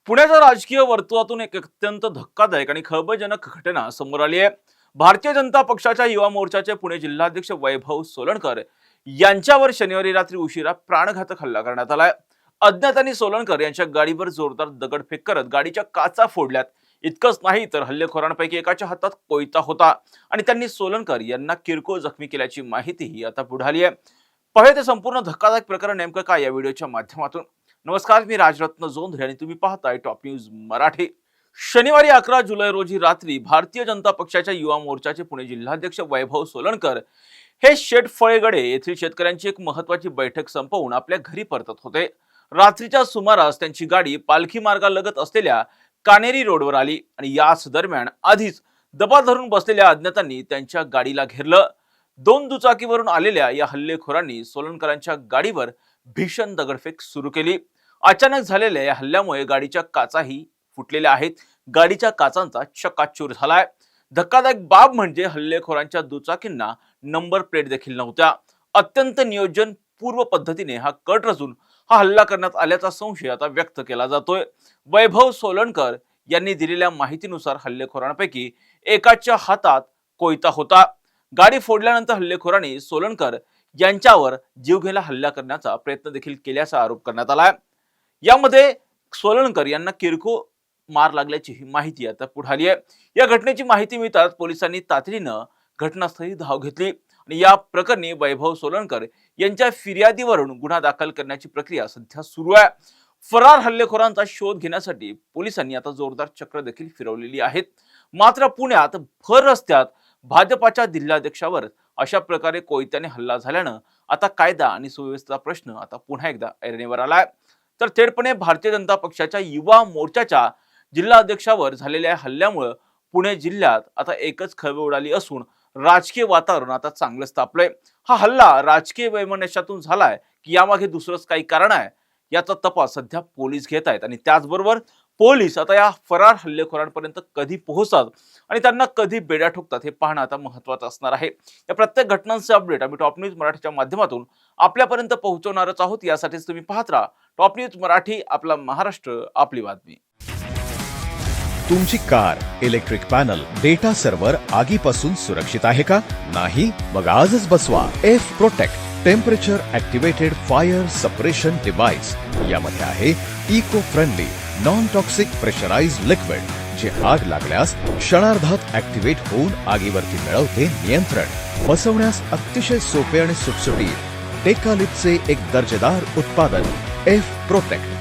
पुण्याच्या राजकीय वर्तुळातून एक अत्यंत धक्कादायक आणि खळबळजनक घटना समोर आली आहे। भारतीय जनता पक्षाच्या युवा मोर्चाचे पुणे जिल्हाध्यक्ष वैभव सोलनकर यांच्यावर शनिवारी रात्री उशिरा प्राणघातक हल्ला करण्यात आलाय। अज्ञातांनी सोलनकर यांच्या गाडीवर जोरदार दगडफेक करत गाडीच्या काचा फोडल्यात। इतकंच नाही तर हल्लेखोरांपैकी एकाच्या हातात कोयता होता आणि त्यांनी सोलनकर यांना किरकोळ जखमी केल्याची माहितीही आता पुढे आली आहे। पाहूया ते संपूर्ण धक्कादायक प्रकरण नेमकं काय या व्हिडिओच्या माध्यमातून। नमस्कार, मी राजरत्न जोंधळे आणि तुम्ही पाहताय टॉप न्यूज मराठी। शनिवारी 11 जुलै रोजी रात्री भारतीय जनता पक्षाच्या युवा मोर्चाचे पुणे जिल्हाध्यक्ष वैभव सोलनकर हे शेटफळेगडे येथील शेतकऱ्यांची एक महत्त्वाची बैठक संपवून आपल्या घरी परतत होते। रात्रीच्या सुमारास त्यांची गाडी पालखी मार्गालगत असलेल्या कानेरी रोडवर आली आणि याच दरम्यान आधीच दबा धरून बसलेल्या अज्ञातांनी त्यांच्या गाडीला घेरलं। दोन दुचाकीवरून आलेल्या या हल्लेखोरांनी सोलनकरांच्या गाडीवर भीषण दगडफेक सुरू केली। अचानक झालेल्या या हल्ल्यामुळे गाडीच्या काचाही फुटलेल्या आहेत। गाडीच्या काचांचा चक्काचूर झालाय। धक्कादायक बाब म्हणजे हल्लेखोरांच्या दुचाकींना नंबर प्लेट देखील नव्हत्या। अत्यंत नियोजन पूर्व पद्धतीने हा कट रचून हा हल्ला करण्यात आल्याचा संशय आता व्यक्त केला जातोय। वैभव सोलनकर यांनी दिलेल्या माहितीनुसार हल्लेखोरांपैकी एकाच्या हातात कोयता होता। गाडी फोडल्यानंतर हल्लेखोरांनी सोलनकर यांच्यावर जीवघेणा हल्ला करण्याचा प्रयत्न देखील केल्याचा आरोप करण्यात आलाय। यामध्ये सोलनकर यांना किरकोळ मार लागल्याची माहिती आता पुढे आली आहे। या घटनेची माहिती मिळताच पोलिसांनी तातडीनं घटनास्थळी धाव घेतली आणि या प्रकरणी वैभव सोलनकर यांच्या फिर्यादीवरून गुन्हा दाखल करण्याची प्रक्रिया सध्या सुरू आहे। फरार हल्लेखोरांचा शोध घेण्यासाठी पोलिसांनी आता जोरदार चक्र देखील फिरवलेली आहेत। मात्र पुण्यात भर रस्त्यात भाजपाच्या जिल्हाध्यक्षावर अशा प्रकारे कोयत्याने हल्ला झाल्यानं आता कायदा आणि सुव्यवस्थेचा प्रश्न आता पुन्हा एकदा ऐरणीवर आलाय। तर थेटपणे भारतीय जनता पक्षाच्या युवा मोर्चाच्या जिल्हाध्यक्षावर झालेल्या हल्ल्यामुळे पुणे जिल्ह्यात आता एकच खळबळ उडाली असून राजकीय वातावरण आता चांगलंच तापलंय। हा हल्ला राजकीय वैमनस्यातून झालाय की यामागे दुसरंच काही कारण आहे, याचा तपास सध्या पोलीस घेत आहेत आणि त्याचबरोबर पोलीस आता या फरार हल्लेखोरांपर्यंत कधी पोहोचतात आणि त्यांना कधी बेड्या ठोकतात हे पाहणं आता महत्त्वाचं असणार आहे। या प्रत्येक घटनांचे अपडेट आम्ही टॉप न्यूज मराठीच्या माध्यमातून आपल्यापर्यंत पोहोचवणारच आहोत। यासाठीच तुम्ही पाहत राहा टॉप न्यूज मराठी, आपला महाराष्ट्र, आपली बातमी। तुमची car, electric panel, data server आगीपासून सुरक्षित आहे का? नाही? मग आजच बसवा F protect temperature activated fire suppression device. यामध्ये आहे eco friendly non toxic pressurised liquid, जे आग लागल्यास क्षणार्धात ऍक्टिव्हेट होऊन आगीवरती मिळवते नियंत्रण। बसवण्यास अतिशय सोपे आणि सुटसुटीत टेकालिपचे एक दर्जेदार उत्पादन एफ प्रोटेक्ट।